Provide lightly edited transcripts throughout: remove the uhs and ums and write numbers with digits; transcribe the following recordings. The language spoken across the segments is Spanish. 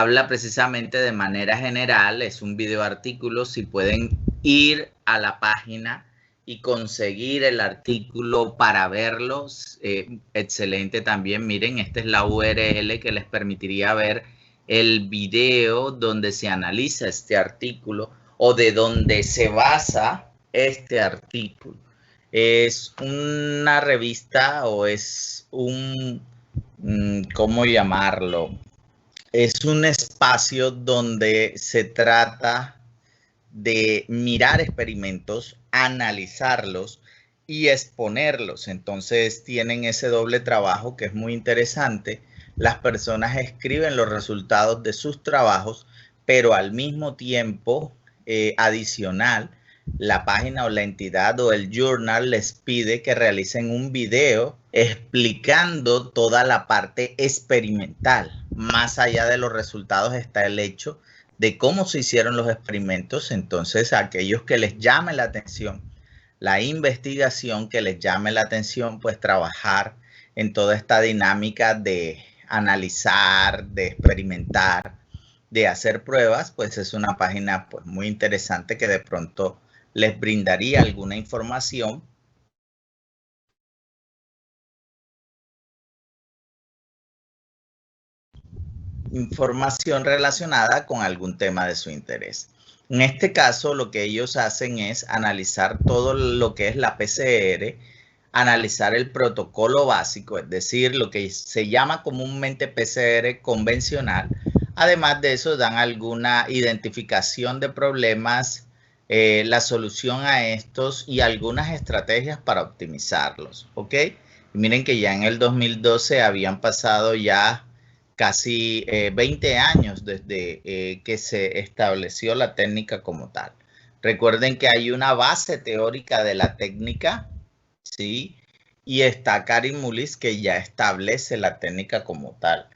habla precisamente de manera general, es un video artículo. Si pueden ir a la página y conseguir el artículo para verlos, excelente también. Miren, esta es la URL que les permitiría ver el video donde se analiza este artículo o de donde se basa este artículo. Es una revista o es un, ¿cómo llamarlo? Es un espacio donde se trata de mirar experimentos, analizarlos y exponerlos. Entonces tienen ese doble trabajo que es muy interesante. Las personas escriben los resultados de sus trabajos, pero al mismo tiempo, adicional, la página o la entidad o el journal les pide que realicen un video explicando toda la parte experimental. Más allá de los resultados está el hecho de cómo se hicieron los experimentos. Entonces, a aquellos que les llame la atención la investigación, que les llame la atención, pues trabajar en toda esta dinámica de analizar, de experimentar, de hacer pruebas, pues es una página pues muy interesante que de pronto les brindaría alguna información relacionada con algún tema de su interés. En este caso, lo que ellos hacen es analizar todo lo que es la PCR, analizar el protocolo básico, es decir, lo que se llama comúnmente PCR convencional. Además de eso, dan alguna identificación de problemas, la solución a estos y algunas estrategias para optimizarlos, ¿ok? Y miren que ya en el 2012 habían pasado ya casi 20 años desde que se estableció la técnica como tal. Recuerden que hay una base teórica de la técnica, ¿sí? Y está Karim Mullis, que ya establece la técnica como tal.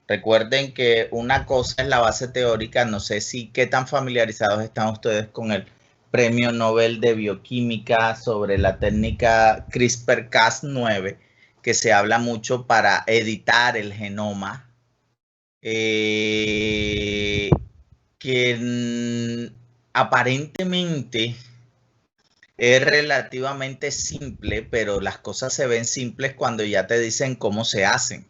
Recuerden que una cosa es la base teórica, no sé si qué tan familiarizados están ustedes con el Premio Nobel de Bioquímica sobre la técnica CRISPR-Cas9, que se habla mucho para editar el genoma, que aparentemente es relativamente simple, pero las cosas se ven simples cuando ya te dicen cómo se hacen.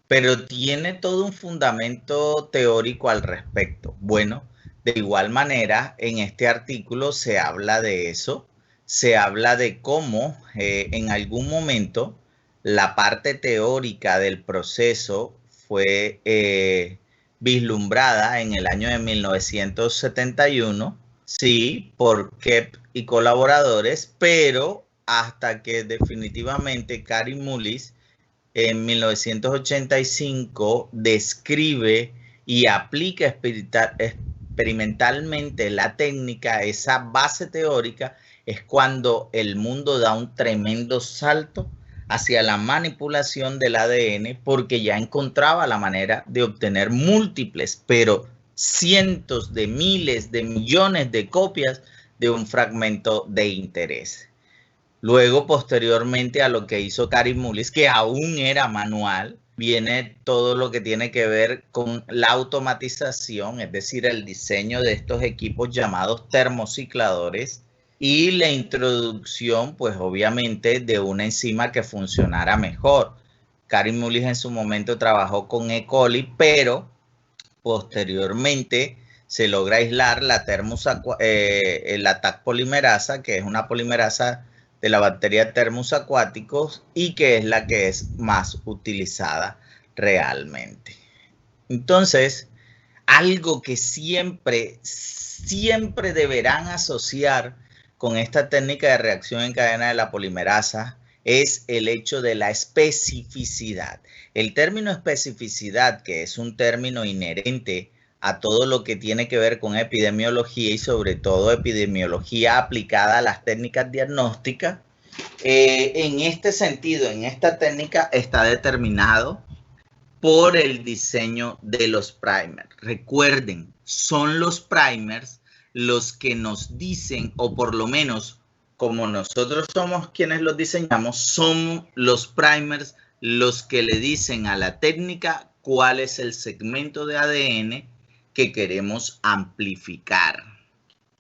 Pero tiene todo un fundamento teórico al respecto. Bueno, de igual manera, en este artículo se habla de eso, se habla de cómo en algún momento la parte teórica del proceso fue vislumbrada en el año de 1971, sí, por Kep y colaboradores, pero hasta que definitivamente Karim Mullis en 1985 describe y aplica experimentalmente la técnica, esa base teórica, es cuando el mundo da un tremendo salto hacia la manipulación del ADN, porque ya encontraba la manera de obtener múltiples, pero cientos de miles de millones de copias de un fragmento de interés. Luego, posteriormente a lo que hizo Karim Mullis, que aún era manual, viene todo lo que tiene que ver con la automatización, es decir, el diseño de estos equipos llamados termocicladores y la introducción, pues obviamente, de una enzima que funcionara mejor. Karim Mullis en su momento trabajó con E. coli, pero posteriormente se logra aislar la la TAC polimerasa, que es una polimerasa de la bacteria Thermus aquaticus y que es la que es más utilizada realmente. Entonces, algo que siempre deberán asociar con esta técnica de reacción en cadena de la polimerasa es el hecho de la especificidad. El término especificidad, que es un término inherente a todo lo que tiene que ver con epidemiología y sobre todo epidemiología aplicada a las técnicas diagnósticas, en este sentido, en esta técnica está determinado por el diseño de los primers. Recuerden, son los primers los que nos dicen, o por lo menos como nosotros somos quienes los diseñamos, son los primers los que le dicen a la técnica cuál es el segmento de ADN que queremos amplificar.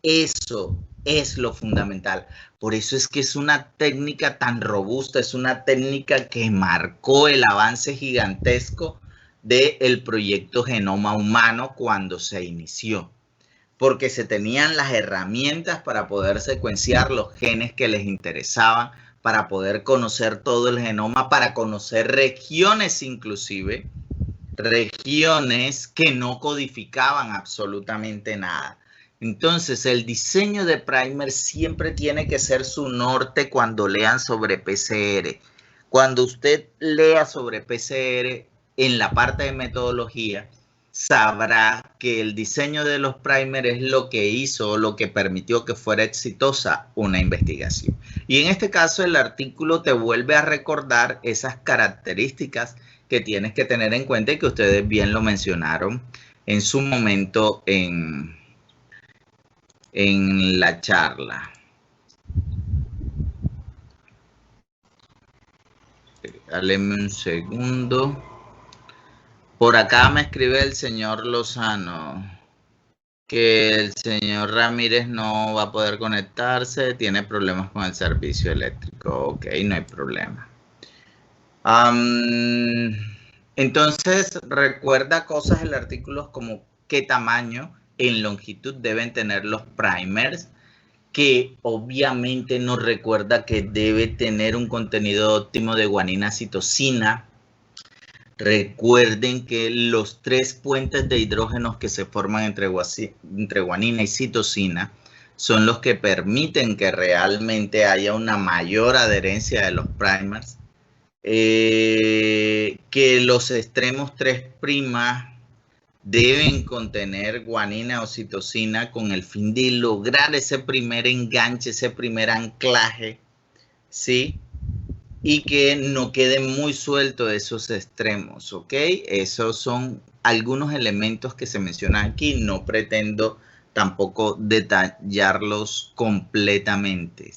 Eso es lo fundamental. Por eso es que es una técnica tan robusta, es una técnica que marcó el avance gigantesco del proyecto Genoma Humano cuando se inició, porque se tenían las herramientas para poder secuenciar los genes que les interesaban, para poder conocer todo el genoma, para conocer regiones inclusive, regiones que no codificaban absolutamente nada. Entonces, el diseño de primer siempre tiene que ser su norte cuando lean sobre PCR. Cuando usted lea sobre PCR en la parte de metodología, sabrá que el diseño de los primers es lo que hizo, lo que permitió que fuera exitosa una investigación. Y en este caso, el artículo te vuelve a recordar esas características que tienes que tener en cuenta y que ustedes bien lo mencionaron en su momento en la charla. Dáleme un segundo. Por acá me escribe el señor Lozano que el señor Ramírez no va a poder conectarse, tiene problemas con el servicio eléctrico. Ok, no hay problema. Entonces, recuerda cosas del artículo como qué tamaño en longitud deben tener los primers, que obviamente nos recuerda que debe tener un contenido óptimo de guanina citosina. Recuerden que los 3 puentes de hidrógenos que se forman entre guanina y citosina son los que permiten que realmente haya una mayor adherencia de los primers. Que los extremos 3' deben contener guanina o citosina con el fin de lograr ese primer enganche, ese primer anclaje, ¿sí? Y que no queden muy sueltos esos extremos, ¿ok? Esos son algunos elementos que se mencionan aquí. No pretendo tampoco detallarlos completamente.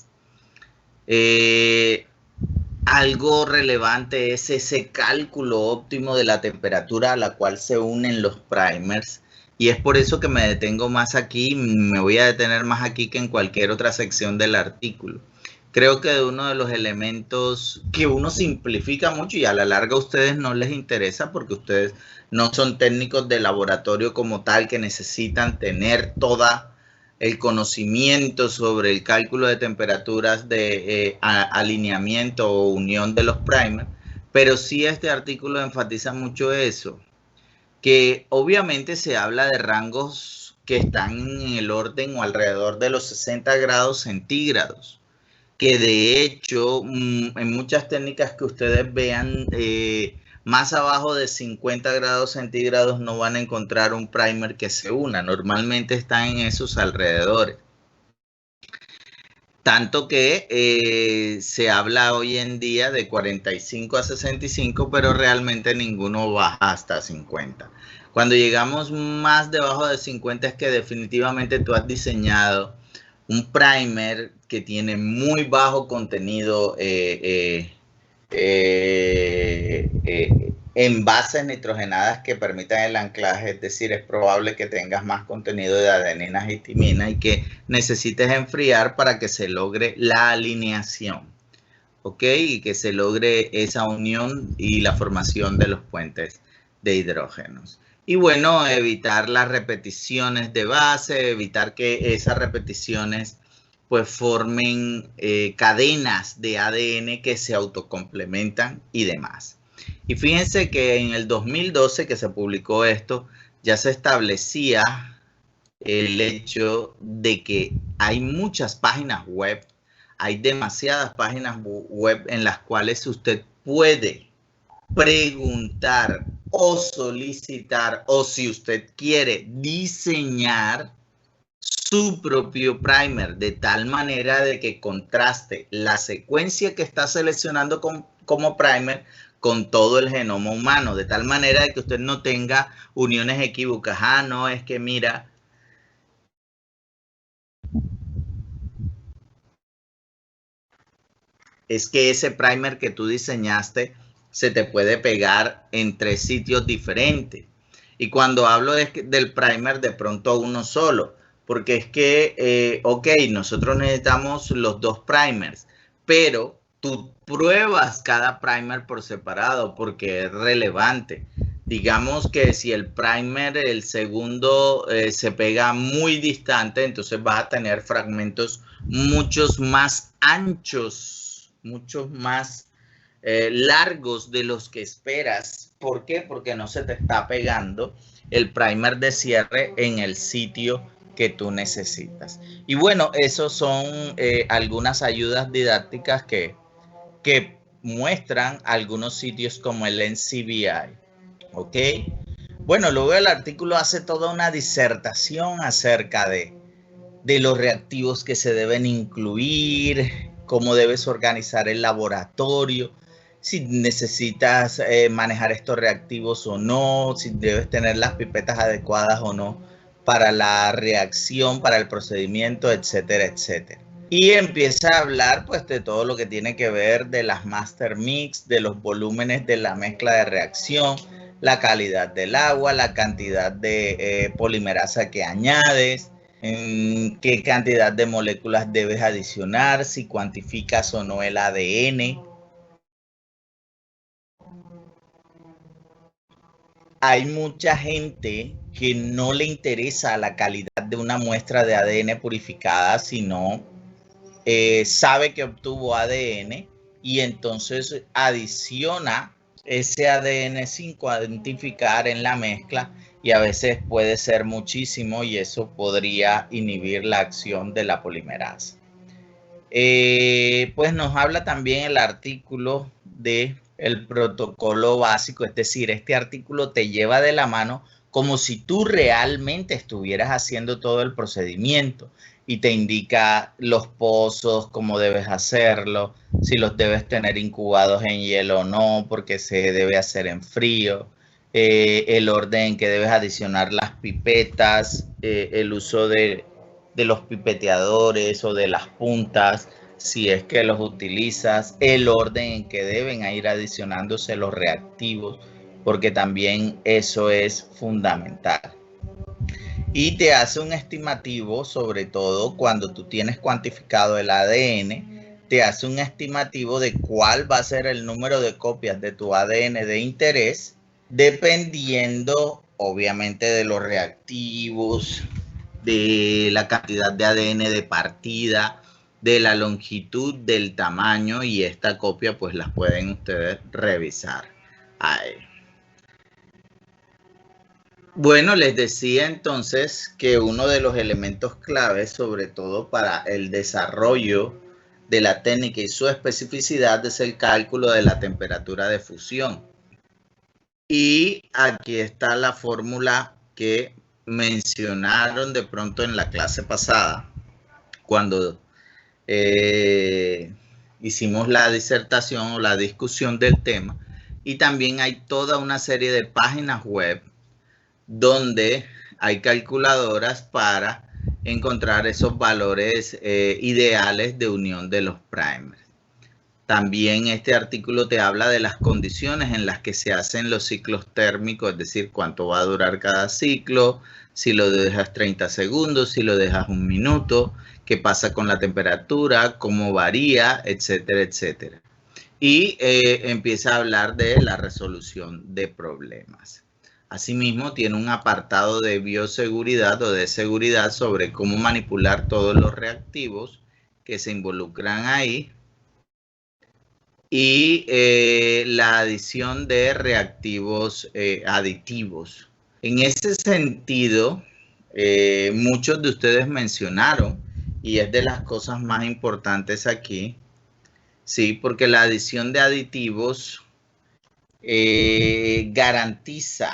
Algo relevante es ese cálculo óptimo de la temperatura a la cual se unen los primers. Y es por eso que me detengo más aquí, me voy a detener más aquí que en cualquier otra sección del artículo. Creo que uno de los elementos que uno simplifica mucho y a la larga a ustedes no les interesa porque ustedes no son técnicos de laboratorio como tal que necesitan tener toda el conocimiento sobre el cálculo de temperaturas de alineamiento o unión de los primers, pero sí este artículo enfatiza mucho eso, que obviamente se habla de rangos que están en el orden o alrededor de los 60 grados centígrados, que de hecho en muchas técnicas que ustedes vean más abajo de 50 grados centígrados no van a encontrar un primer que se una, normalmente están en esos alrededores. Tanto que se habla hoy en día de 45 a 65, pero realmente ninguno baja hasta 50. Cuando llegamos más debajo de 50 es que definitivamente tú has diseñado un primer que tiene muy bajo contenido en bases nitrogenadas que permitan el anclaje, es decir, es probable que tengas más contenido de adeninas y timina y que necesites enfriar para que se logre la alineación, ¿ok? Y que se logre esa unión y la formación de los puentes de hidrógenos. Y bueno, evitar las repeticiones de base, evitar que esas repeticiones pues formen cadenas de ADN que se autocomplementan y demás. Y fíjense que en el 2012 que se publicó esto, ya se establecía el hecho de que hay muchas páginas web, hay demasiadas páginas web en las cuales usted puede preguntar o solicitar, o si usted quiere diseñar su propio primer, de tal manera de que contraste la secuencia que está seleccionando como primer con todo el genoma humano, de tal manera de que usted no tenga uniones equívocas. Ah, no, es que mira, es que ese primer que tú diseñaste se te puede pegar en 3 sitios diferentes. Y cuando hablo del primer, de pronto uno solo, porque es que, ok, nosotros necesitamos los dos primers, pero tú pruebas cada primer por separado porque es relevante. Digamos que si el primer, el segundo, se pega muy distante, entonces vas a tener fragmentos muchos más anchos, muchos más largos de los que esperas. ¿Por qué? Porque no se te está pegando el primer de cierre en el sitio que tú necesitas. Y bueno, esos son algunas ayudas didácticas que muestran algunos sitios como el NCBI. ¿Ok? Bueno, luego el artículo hace toda una disertación acerca de los reactivos que se deben incluir, cómo debes organizar el laboratorio, si necesitas manejar estos reactivos o no, si debes tener las pipetas adecuadas o no para la reacción, para el procedimiento, etcétera, etcétera. Y empieza a hablar pues de todo lo que tiene que ver de las master mix, de los volúmenes de la mezcla de reacción, la calidad del agua, la cantidad de polimerasa que añades, qué cantidad de moléculas debes adicionar, si cuantificas o no el ADN. Hay mucha gente que no le interesa la calidad de una muestra de ADN purificada, sino sabe que obtuvo ADN y entonces adiciona ese ADN sin cuantificar en la mezcla, y a veces puede ser muchísimo y eso podría inhibir la acción de la polimerasa. Pues nos habla también el artículo de el protocolo básico, es decir, este artículo te lleva de la mano como si tú realmente estuvieras haciendo todo el procedimiento y te indica los pozos, cómo debes hacerlo, si los debes tener incubados en hielo o no, porque se debe hacer en frío, el orden en que debes adicionar las pipetas, el uso de los pipeteadores o de las puntas, si es que los utilizas, el orden en que deben ir adicionándose los reactivos, porque también eso es fundamental. Y te hace un estimativo, sobre todo cuando tú tienes cuantificado el ADN, te hace un estimativo de cuál va a ser el número de copias de tu ADN de interés, dependiendo obviamente de los reactivos, de la cantidad de ADN de partida, de la longitud, del tamaño, y esta copia pues las pueden ustedes revisar ahí. Bueno, les decía entonces que uno de los elementos claves, sobre todo para el desarrollo de la técnica y su especificidad, es el cálculo de la temperatura de fusión. Y aquí está la fórmula que mencionaron de pronto en la clase pasada, cuando hicimos la disertación o la discusión del tema. Y también hay toda una serie de páginas web donde hay calculadoras para encontrar esos valores ideales de unión de los primers. También este artículo te habla de las condiciones en las que se hacen los ciclos térmicos, es decir, cuánto va a durar cada ciclo, si lo dejas 30 segundos, si lo dejas un minuto, qué pasa con la temperatura, cómo varía, etcétera, etcétera. Y empieza a hablar de la resolución de problemas. Asimismo, tiene un apartado de bioseguridad o de seguridad sobre cómo manipular todos los reactivos que se involucran ahí, y la adición de reactivos aditivos. En ese sentido, muchos de ustedes mencionaron, y es de las cosas más importantes aquí, sí, porque la adición de aditivos garantiza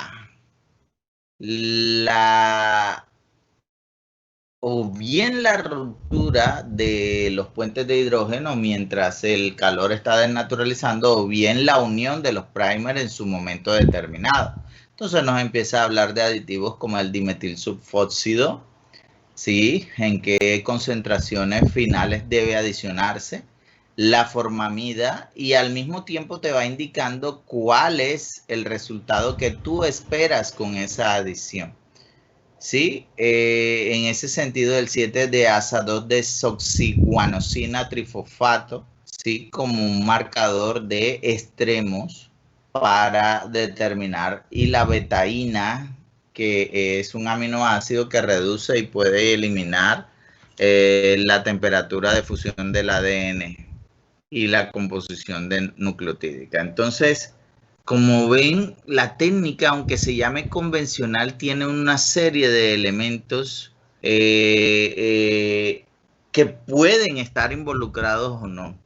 o bien la ruptura de los puentes de hidrógeno mientras el calor está desnaturalizando, o bien la unión de los primers en su momento determinado. Entonces nos empieza a hablar de aditivos como el dimetilsulfóxido, ¿sí? En qué concentraciones finales debe adicionarse. la formamida y al mismo tiempo te va indicando cuál es el resultado que tú esperas con esa adición. Sí, en ese sentido el 7-deaza-2-desoxiguanosina trifosfato, sí, como un marcador de extremos para determinar, y la betaína, que es un aminoácido que reduce y puede eliminar la temperatura de fusión del ADN y la composición de nucleotídica. Entonces, como ven, la técnica, aunque se llame convencional, tiene una serie de elementos que pueden estar involucrados o no.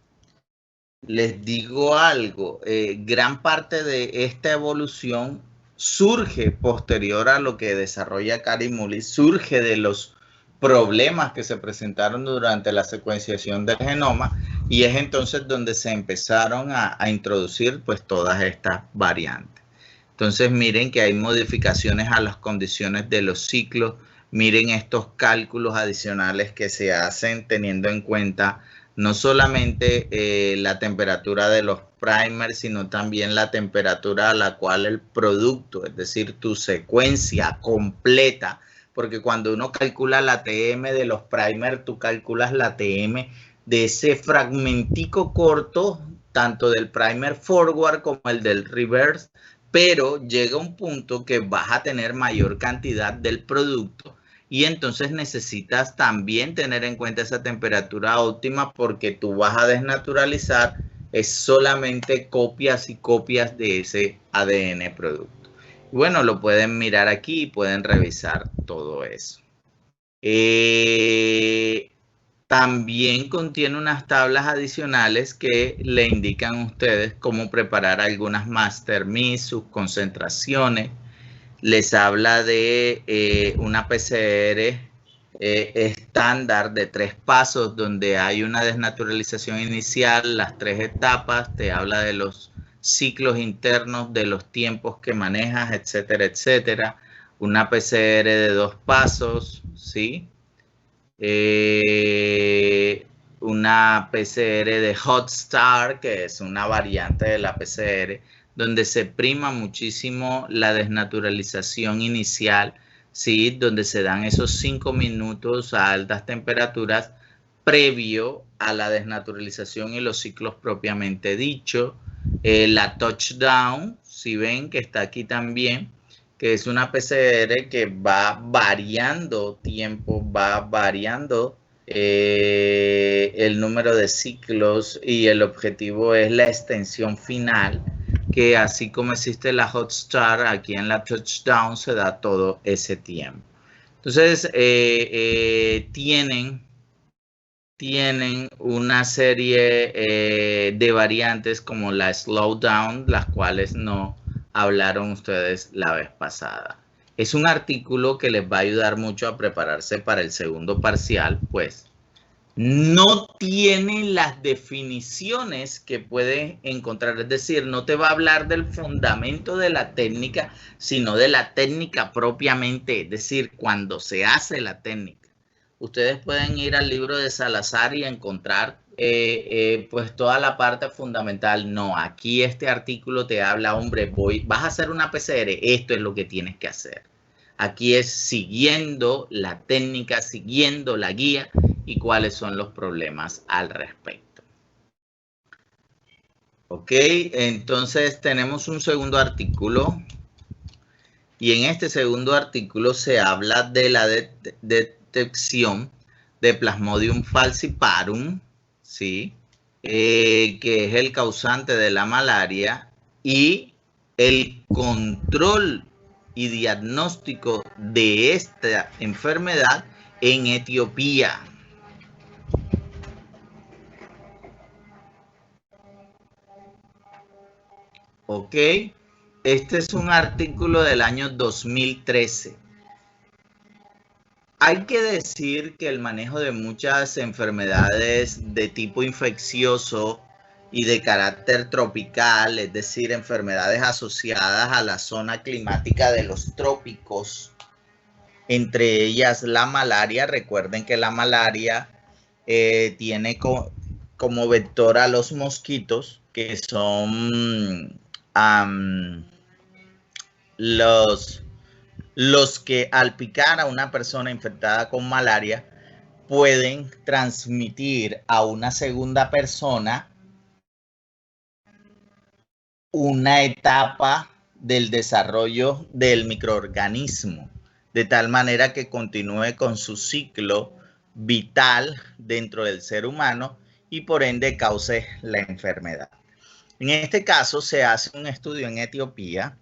Les digo algo, gran parte de esta evolución surge posterior a lo que desarrolla Kary Mullis, surge de los problemas que se presentaron durante la secuenciación del genoma, y es entonces donde se empezaron a introducir pues todas estas variantes. Entonces miren que hay modificaciones a las condiciones de los ciclos, miren estos cálculos adicionales que se hacen teniendo en cuenta no solamente la temperatura de los primers, sino también la temperatura a la cual el producto, es decir, tu secuencia completa, porque cuando uno calcula la TM de los primers, tú calculas la TM de ese fragmentico corto, tanto del primer forward como el del reverse, pero llega un punto que vas a tener mayor cantidad del producto y entonces necesitas también tener en cuenta esa temperatura óptima, porque tú vas a desnaturalizar es solamente copias y copias de ese ADN producto. Bueno, lo pueden mirar aquí y pueden revisar todo eso. También contiene unas tablas adicionales que le indican a ustedes cómo preparar algunas master mis, sus concentraciones. Les habla de una PCR estándar de 3 pasos, donde hay una desnaturalización inicial, las 3 etapas, te habla de los ciclos internos, de los tiempos que manejas, etcétera, etcétera. Una PCR de 2 pasos, ¿sí? Una PCR de Hot Star, que es una variante de la PCR, donde se prima muchísimo la desnaturalización inicial, ¿sí? Donde se dan esos 5 minutos a altas temperaturas previo a la desnaturalización y los ciclos propiamente dicho. La Touchdown, si ven que está aquí también, que es una PCR que va variando tiempo, va variando el número de ciclos, y el objetivo es la extensión final, que así como existe la Hot Star, aquí en la Touchdown se da todo ese tiempo. Entonces, tienen una serie de variantes como la Slowdown, las cuales no hablaron ustedes la vez pasada. Es un artículo que les va a ayudar mucho a prepararse para el segundo parcial, pues no tiene las definiciones que pueden encontrar, es decir, no te va a hablar del fundamento de la técnica, sino de la técnica propiamente, es decir, cuando se hace la técnica. Ustedes pueden ir al libro de Salazar y encontrar pues toda la parte fundamental. No, aquí este artículo te habla, hombre, vas a hacer una PCR, esto es lo que tienes que hacer. Aquí es siguiendo la técnica, siguiendo la guía y cuáles son los problemas al respecto. Ok, entonces tenemos un segundo artículo, y en este segundo artículo se habla de la detección de Plasmodium falciparum, ¿sí? Que es el causante de la malaria, y el control y diagnóstico de esta enfermedad en Etiopía. Ok, este es un artículo del año 2013. Hay que decir que el manejo de muchas enfermedades de tipo infeccioso y de carácter tropical, es decir, enfermedades asociadas a la zona climática de los trópicos, entre ellas la malaria. Recuerden que la malaria tiene como vector a los mosquitos, que son los que al picar a una persona infectada con malaria pueden transmitir a una segunda persona una etapa del desarrollo del microorganismo, de tal manera que continúe con su ciclo vital dentro del ser humano y por ende cause la enfermedad. En este caso se hace un estudio en Etiopía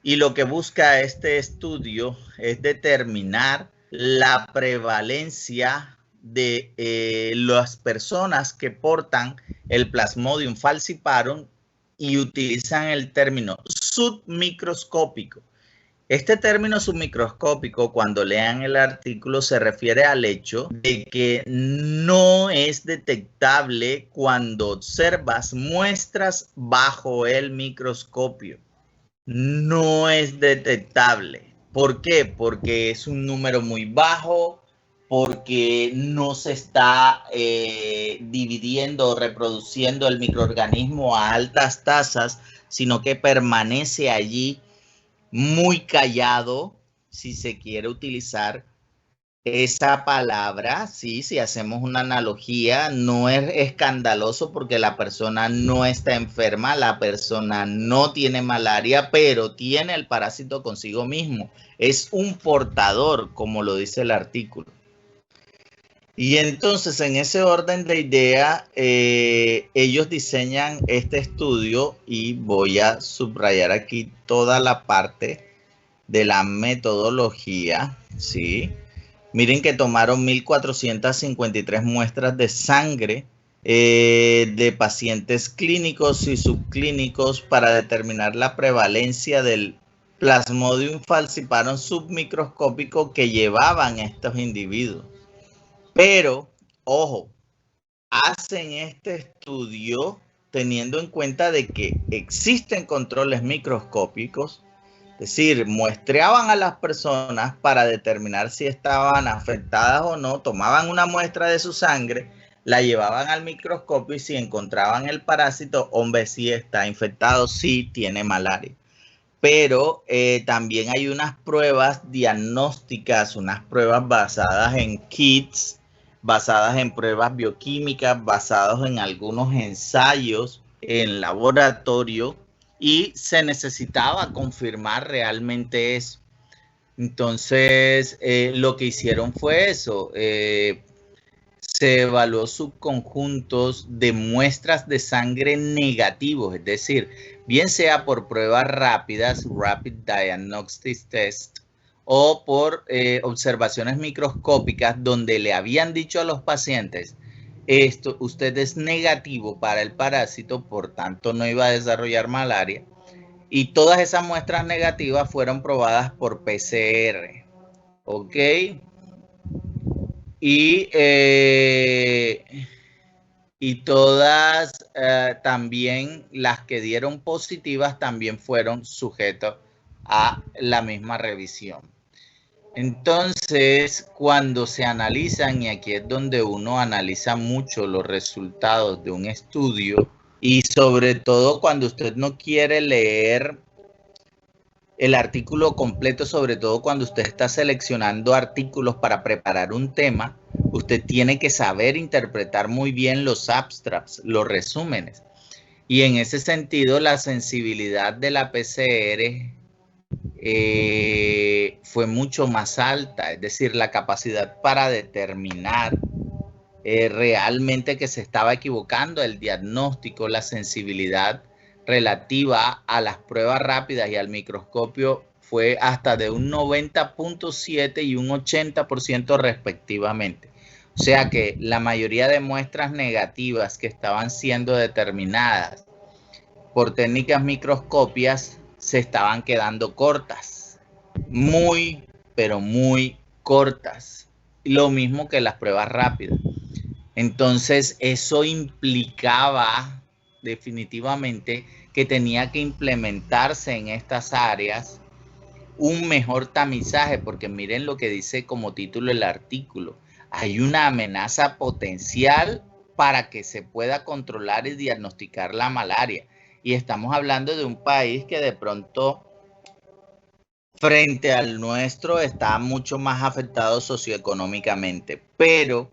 y lo que busca este estudio es determinar la prevalencia de las personas que portan el Plasmodium falciparum y utilizan el término submicroscópico. Este término submicroscópico, cuando lean el artículo, se refiere al hecho de que no es detectable cuando observas muestras bajo el microscopio. No es detectable. ¿Por qué? Porque es un número muy bajo, porque no se está dividiendo o reproduciendo el microorganismo a altas tasas, sino que permanece allí muy callado, si se quiere utilizar esa palabra. Sí, si hacemos una analogía, no es escandaloso porque la persona no está enferma, la persona no tiene malaria, pero tiene el parásito consigo mismo. Es un portador, como lo dice el artículo. Y entonces, en ese orden de idea, ellos diseñan este estudio y voy a subrayar aquí toda la parte de la metodología, ¿sí? Miren que tomaron 1.453 muestras de sangre de pacientes clínicos y subclínicos para determinar la prevalencia del Plasmodium falciparum submicroscópico que llevaban estos individuos. Pero, ojo, hacen este estudio teniendo en cuenta de que existen controles microscópicos. Es decir, muestreaban a las personas para determinar si estaban afectadas o no, tomaban una muestra de su sangre, la llevaban al microscopio y si encontraban el parásito, hombre, sí está infectado, sí tiene malaria. Pero también hay unas pruebas diagnósticas, unas pruebas basadas en kits, basadas en pruebas bioquímicas, basadas en algunos ensayos en laboratorio, y se necesitaba confirmar realmente eso. Entonces, lo que hicieron fue eso. Se evaluó subconjuntos de muestras de sangre negativos, es decir, bien sea por pruebas rápidas, Rapid Diagnostic Test, o por observaciones microscópicas donde le habían dicho a los pacientes, usted es negativo para el parásito, por tanto no iba a desarrollar malaria. Y todas esas muestras negativas fueron probadas por PCR. ¿Ok? Y todas también las que dieron positivas también fueron sujetos a la misma revisión. Entonces, cuando se analizan, y aquí es donde uno analiza mucho los resultados de un estudio, y sobre todo cuando usted no quiere leer el artículo completo, sobre todo cuando usted está seleccionando artículos para preparar un tema, usted tiene que saber interpretar muy bien los abstracts, los resúmenes. Y en ese sentido, la sensibilidad de la PCR fue mucho más alta, es decir, la capacidad para determinar realmente que se estaba equivocando el diagnóstico, la sensibilidad relativa a las pruebas rápidas y al microscopio fue hasta de un 90.7 y un 80% respectivamente. O sea que la mayoría de muestras negativas que estaban siendo determinadas por técnicas microscópicas se estaban quedando cortas, muy, pero muy cortas. Lo mismo que las pruebas rápidas. Entonces, eso implicaba definitivamente que tenía que implementarse en estas áreas un mejor tamizaje, porque miren lo que dice como título el artículo. Hay una amenaza potencial para que se pueda controlar y diagnosticar la malaria. Y estamos hablando de un país que de pronto, frente al nuestro, está mucho más afectado socioeconómicamente. Pero,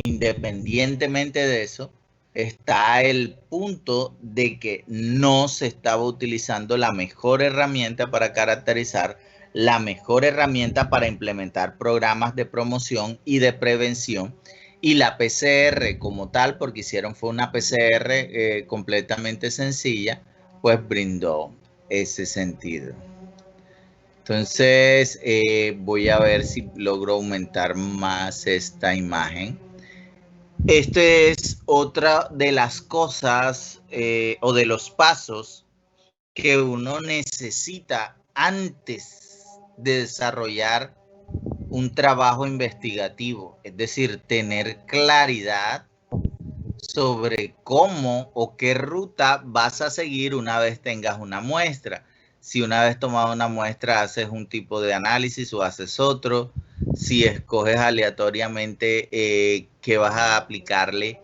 independientemente de eso, está el punto de que no se estaba utilizando la mejor herramienta para caracterizar, la mejor herramienta para implementar programas de promoción y de prevención. Y la PCR como tal, porque hicieron fue una PCR completamente sencilla, pues brindó ese sentido. Entonces, voy a ver si logro aumentar más esta imagen. Este es otra de las cosas o de los pasos que uno necesita antes de desarrollar un trabajo investigativo, es decir, tener claridad sobre cómo o qué ruta vas a seguir una vez tengas una muestra. Si una vez tomado una muestra haces un tipo de análisis o haces otro, si escoges aleatoriamente qué vas a aplicarle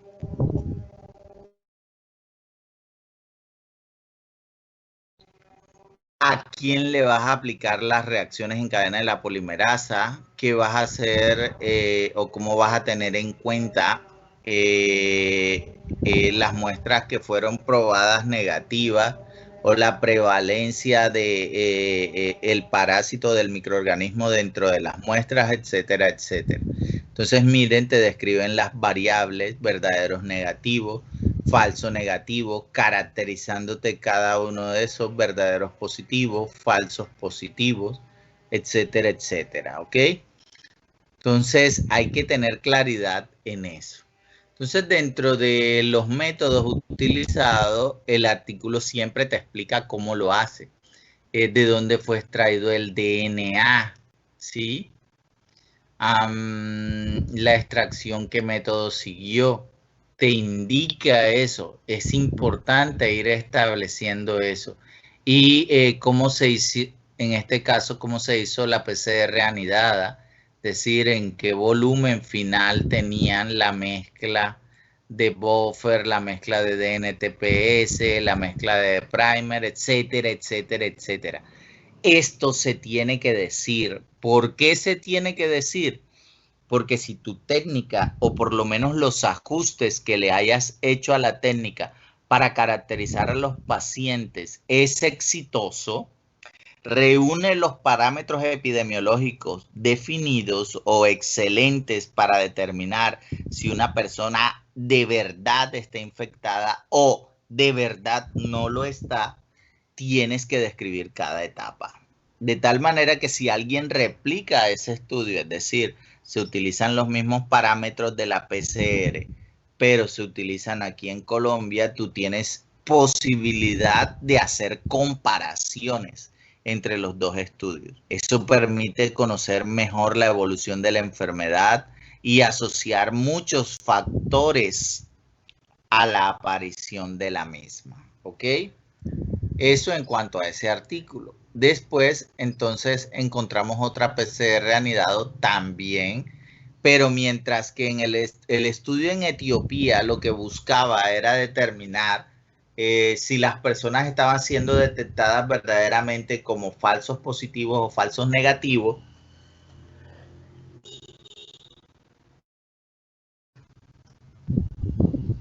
a quién le vas a aplicar las reacciones en cadena de la polimerasa, qué vas a hacer o cómo vas a tener en cuenta las muestras que fueron probadas negativas o la prevalencia de el parásito del microorganismo dentro de las muestras, etcétera, etcétera. Entonces, miren, te describen las variables, verdaderos negativos, falso negativo, caracterizándote cada uno de esos verdaderos positivos, falsos positivos, etcétera, etcétera, ¿ok? Entonces hay que tener claridad en eso. Entonces dentro de los métodos utilizados, el artículo siempre te explica cómo lo hace, de dónde fue extraído el DNA, ¿sí? La extracción, qué método siguió, te indica eso. Es importante ir estableciendo eso. Y cómo se hizo, en este caso, cómo se hizo la PCR anidada, es decir, en qué volumen final tenían la mezcla de buffer, la mezcla de DNTPS, la mezcla de primer, etcétera, etcétera, etcétera. Esto se tiene que decir. ¿Por qué se tiene que decir? Porque si tu técnica, o por lo menos los ajustes que le hayas hecho a la técnica para caracterizar a los pacientes es exitoso, reúne los parámetros epidemiológicos definidos o excelentes para determinar si una persona de verdad está infectada o de verdad no lo está, tienes que describir cada etapa. De tal manera que si alguien replica ese estudio, es decir, se utilizan los mismos parámetros de la PCR, pero se utilizan aquí en Colombia, tú tienes posibilidad de hacer comparaciones entre los dos estudios. Eso permite conocer mejor la evolución de la enfermedad y asociar muchos factores a la aparición de la misma, ¿ok? Eso en cuanto a ese artículo. Después, entonces, encontramos otra PCR anidado también, pero mientras que en el estudio en Etiopía lo que buscaba era determinar si las personas estaban siendo detectadas verdaderamente como falsos positivos o falsos negativos.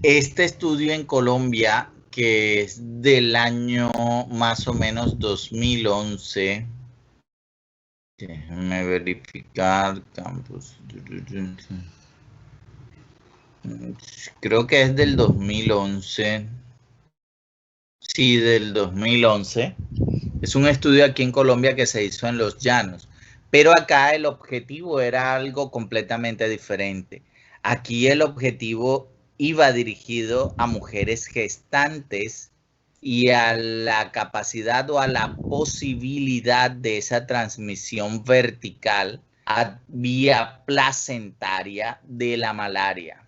Este estudio en Colombia, que es del año más o menos 2011, déjenme verificar, campus. Creo que es del 2011. Sí, del 2011. Es un estudio aquí en Colombia que se hizo en Los Llanos. Pero acá el objetivo era algo completamente diferente. Aquí el objetivo iba dirigido a mujeres gestantes y a la capacidad o a la posibilidad de esa transmisión vertical a vía placentaria de la malaria.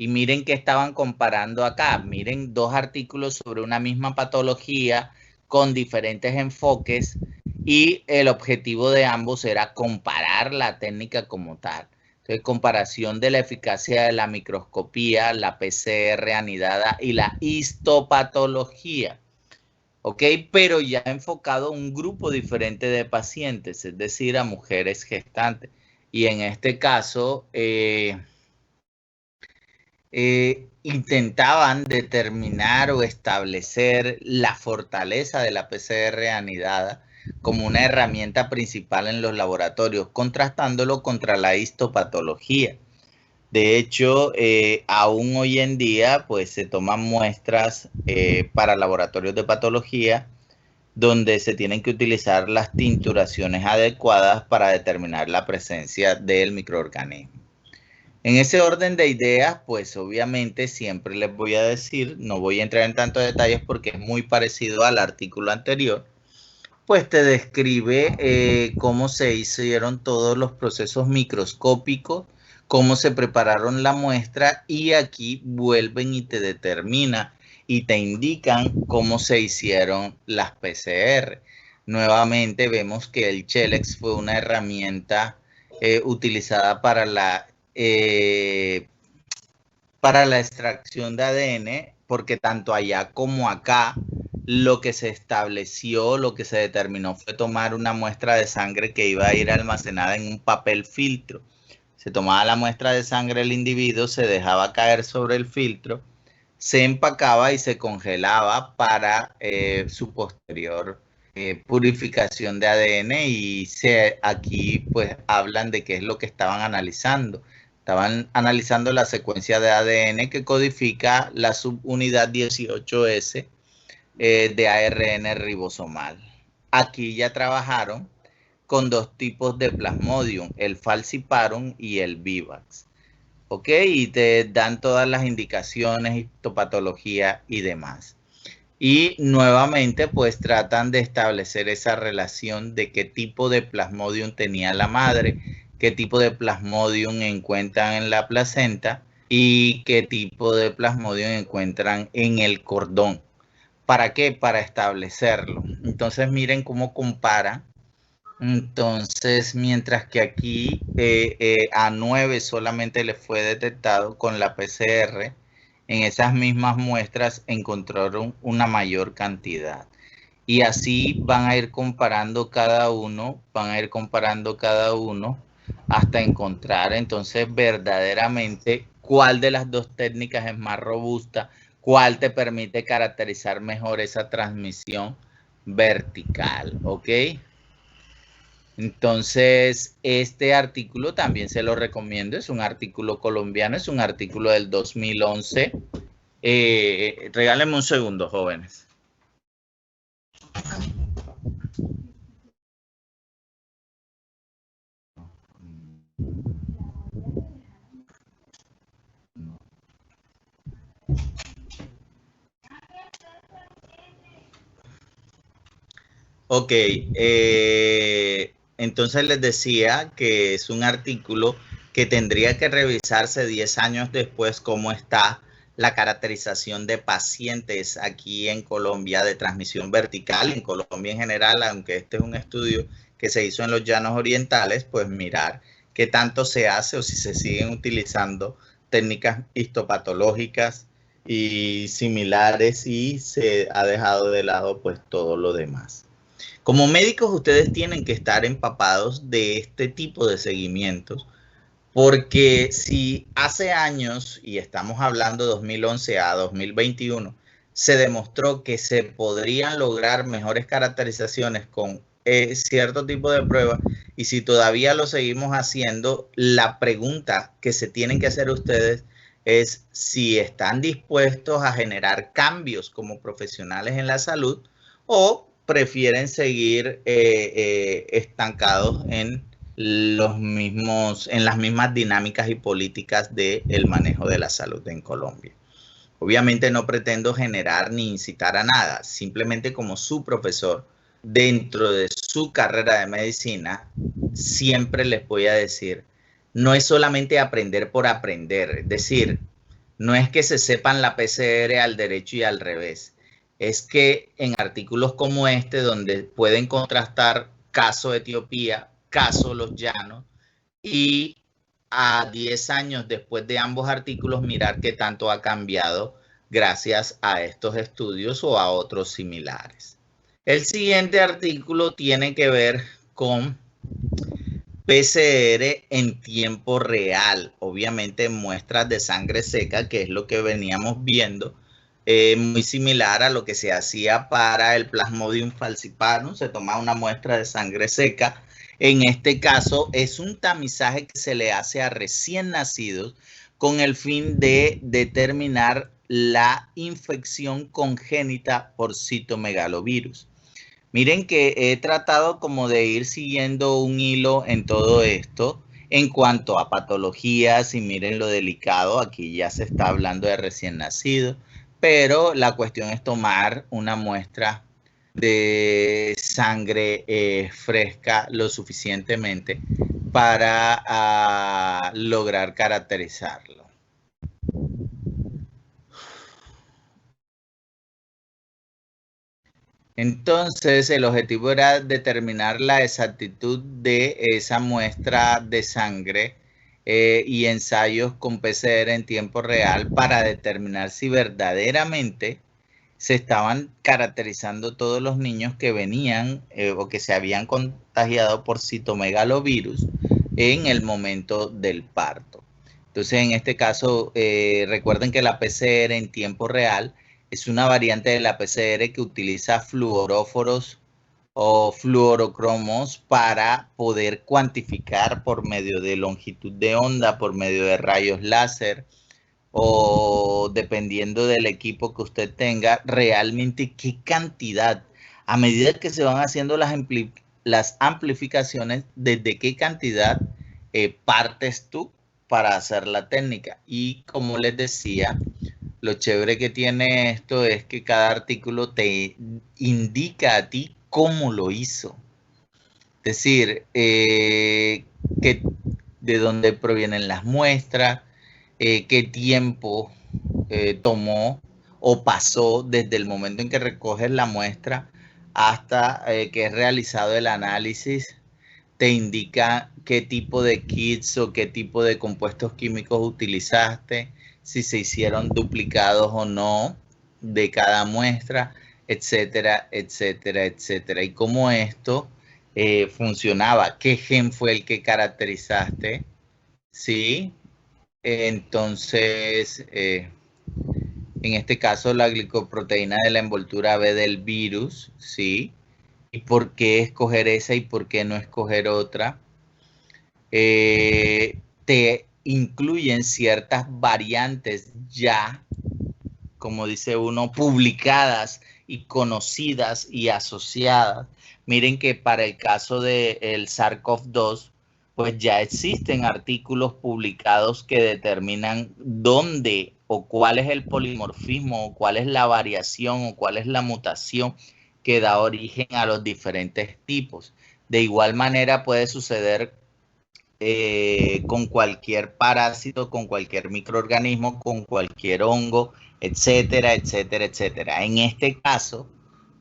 Y miren que estaban comparando acá. Miren dos artículos sobre una misma patología con diferentes enfoques y el objetivo de ambos era comparar la técnica como tal. Entonces, comparación de la eficacia de la microscopía, la PCR anidada y la histopatología. ¿Ok? Pero ya enfocado a un grupo diferente de pacientes, es decir, a mujeres gestantes. Y en este caso, intentaban determinar o establecer la fortaleza de la PCR anidada como una herramienta principal en los laboratorios, contrastándolo contra la histopatología. De hecho, aún hoy en día, pues se toman muestras para laboratorios de patología donde se tienen que utilizar las tinturaciones adecuadas para determinar la presencia del microorganismo. En ese orden de ideas, pues obviamente siempre les voy a decir, no voy a entrar en tantos detalles porque es muy parecido al artículo anterior, pues te describe cómo se hicieron todos los procesos microscópicos, cómo se prepararon la muestra y aquí vuelven y te determina y te indican cómo se hicieron las PCR. Nuevamente vemos que el Chelex fue una herramienta utilizada para la extracción de ADN, porque tanto allá como acá lo que se estableció, lo que se determinó fue tomar una muestra de sangre que iba a ir almacenada en un papel filtro. Se tomaba la muestra de sangre del individuo, se dejaba caer sobre el filtro, se empacaba y se congelaba para su posterior purificación de ADN y aquí pues hablan de qué es lo que estaban analizando. Estaban analizando la secuencia de ADN que codifica la subunidad 18S de ARN ribosomal. Aquí ya trabajaron con dos tipos de plasmodium, el falciparum y el vivax. ¿Ok? Y te dan todas las indicaciones, histopatología y demás. Y nuevamente pues tratan de establecer esa relación de qué tipo de plasmodium tenía la madre, qué tipo de plasmodium encuentran en la placenta y qué tipo de plasmodium encuentran en el cordón. ¿Para qué? Para establecerlo. Entonces miren cómo comparan. Entonces, mientras que aquí a 9 solamente le fue detectado con la PCR, en esas mismas muestras encontraron una mayor cantidad. Y así van a ir comparando cada uno, hasta encontrar entonces verdaderamente cuál de las dos técnicas es más robusta, cuál te permite caracterizar mejor esa transmisión vertical, ¿ok? Entonces, este artículo también se lo recomiendo, es un artículo colombiano, es un artículo del 2011. Regálenme un segundo, jóvenes. Ok, entonces les decía que es un artículo que tendría que revisarse 10 años después cómo está la caracterización de pacientes aquí en Colombia de transmisión vertical, en Colombia en general, aunque este es un estudio que se hizo en los llanos orientales, pues mirar qué tanto se hace o si se siguen utilizando técnicas histopatológicas y similares y se ha dejado de lado pues todo lo demás. Como médicos, ustedes tienen que estar empapados de este tipo de seguimientos, porque si hace años, y estamos hablando de 2011 a 2021, se demostró que se podrían lograr mejores caracterizaciones con cierto tipo de pruebas, y si todavía lo seguimos haciendo, la pregunta que se tienen que hacer ustedes es si están dispuestos a generar cambios como profesionales en la salud o prefieren seguir estancados en las mismas dinámicas y políticas del manejo de la salud en Colombia. Obviamente no pretendo generar ni incitar a nada, simplemente como su profesor dentro de su carrera de medicina, siempre les voy a decir, no es solamente aprender por aprender, es decir, no es que se sepan la PCR al derecho y al revés, es que en artículos como este, donde pueden contrastar caso Etiopía, caso Los Llanos, y a 10 años después de ambos artículos, mirar qué tanto ha cambiado gracias a estos estudios o a otros similares. El siguiente artículo tiene que ver con PCR en tiempo real, obviamente muestras de sangre seca, que es lo que veníamos viendo, muy similar a lo que se hacía para el Plasmodium falciparum. Se toma una muestra de sangre seca. En este caso es un tamizaje que se le hace a recién nacidos con el fin de determinar la infección congénita por citomegalovirus. Miren que he tratado como de ir siguiendo un hilo en todo esto en cuanto a patologías, y miren lo delicado, aquí ya se está hablando de recién nacido, pero la cuestión es tomar una muestra de sangre fresca lo suficientemente para lograr caracterizarlo. Entonces, el objetivo era determinar la exactitud de esa muestra de sangre y ensayos con PCR en tiempo real para determinar si verdaderamente se estaban caracterizando todos los niños que venían o que se habían contagiado por citomegalovirus en el momento del parto. Entonces, en este caso, recuerden que la PCR en tiempo real es una variante de la PCR que utiliza fluoróforos o fluorocromos para poder cuantificar por medio de longitud de onda, por medio de rayos láser, o dependiendo del equipo que usted tenga, realmente qué cantidad, a medida que se van haciendo las amplificaciones, desde qué cantidad partes tú para hacer la técnica. Y como les decía, lo chévere que tiene esto es que cada artículo te indica a ti cómo lo hizo. Es decir, de dónde provienen las muestras, qué tiempo tomó o pasó desde el momento en que recoges la muestra hasta que es realizado el análisis. Te indica qué tipo de kits o qué tipo de compuestos químicos utilizaste, si se hicieron duplicados o no de cada muestra, etcétera, etcétera, etcétera. Y cómo esto funcionaba, qué gen fue el que caracterizaste, ¿sí? Entonces, en este caso, la glicoproteína de la envoltura B del virus, ¿sí? ¿Y por qué escoger esa y por qué no escoger otra? Te incluyen ciertas variantes ya, como dice uno, publicadas y conocidas y asociadas. Miren que para el caso del SARS-CoV-2, pues ya existen artículos publicados que determinan dónde o cuál es el polimorfismo, o cuál es la variación, o cuál es la mutación que da origen a los diferentes tipos. De igual manera puede suceder con cualquier parásito, con cualquier microorganismo, con cualquier hongo, etcétera, etcétera, etcétera. En este caso,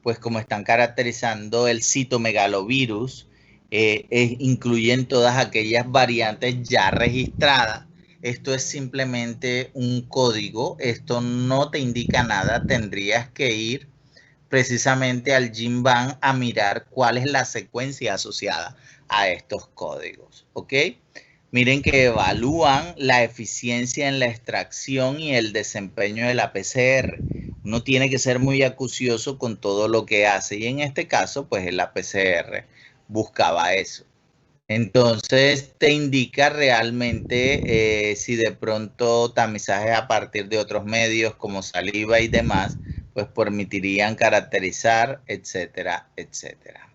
pues como están caracterizando el citomegalovirus, incluyen todas aquellas variantes ya registradas. Esto es simplemente un código, esto no te indica nada, tendrías que ir precisamente al GenBank a mirar cuál es la secuencia asociada a estos códigos, ¿ok? Miren que evalúan la eficiencia en la extracción y el desempeño de la PCR. Uno tiene que ser muy acucioso con todo lo que hace, y en este caso, pues la PCR buscaba eso. Entonces te indica realmente si de pronto tamizajes a partir de otros medios como saliva y demás, pues permitirían caracterizar, etcétera, etcétera.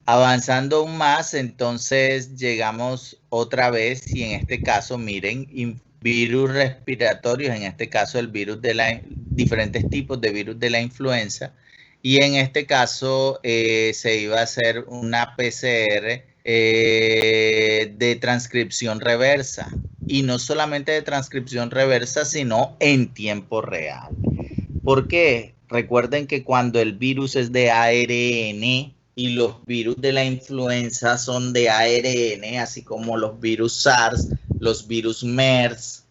Avanzando aún más, entonces llegamos otra vez, y en este caso, miren, virus respiratorios, en este caso el virus de diferentes tipos de virus de la influenza, y en este caso se iba a hacer una PCR de transcripción reversa, y no solamente de transcripción reversa, sino en tiempo real. ¿Por qué? Recuerden que cuando el virus es de ARN, y los virus de la influenza son de ARN, así como los virus SARS, los virus MERS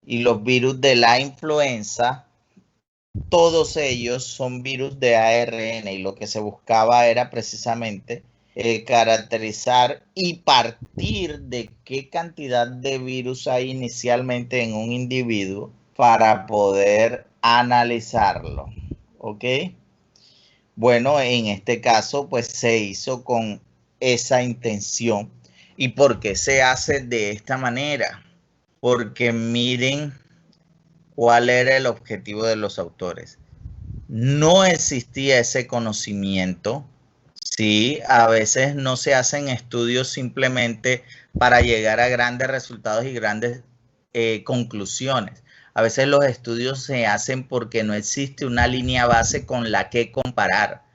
y los virus de la influenza, todos ellos son virus de ARN y lo que se buscaba era precisamente caracterizar y partir de qué cantidad de virus hay inicialmente en un individuo para poder analizarlo, ¿ok? Bueno, en este caso, pues se hizo con esa intención. ¿Y por qué se hace de esta manera? Porque miren cuál era el objetivo de los autores. No existía ese conocimiento, ¿sí? A veces no se hacen estudios simplemente para llegar a grandes resultados y grandes conclusiones. A veces los estudios se hacen porque no existe una línea base con la que comparar.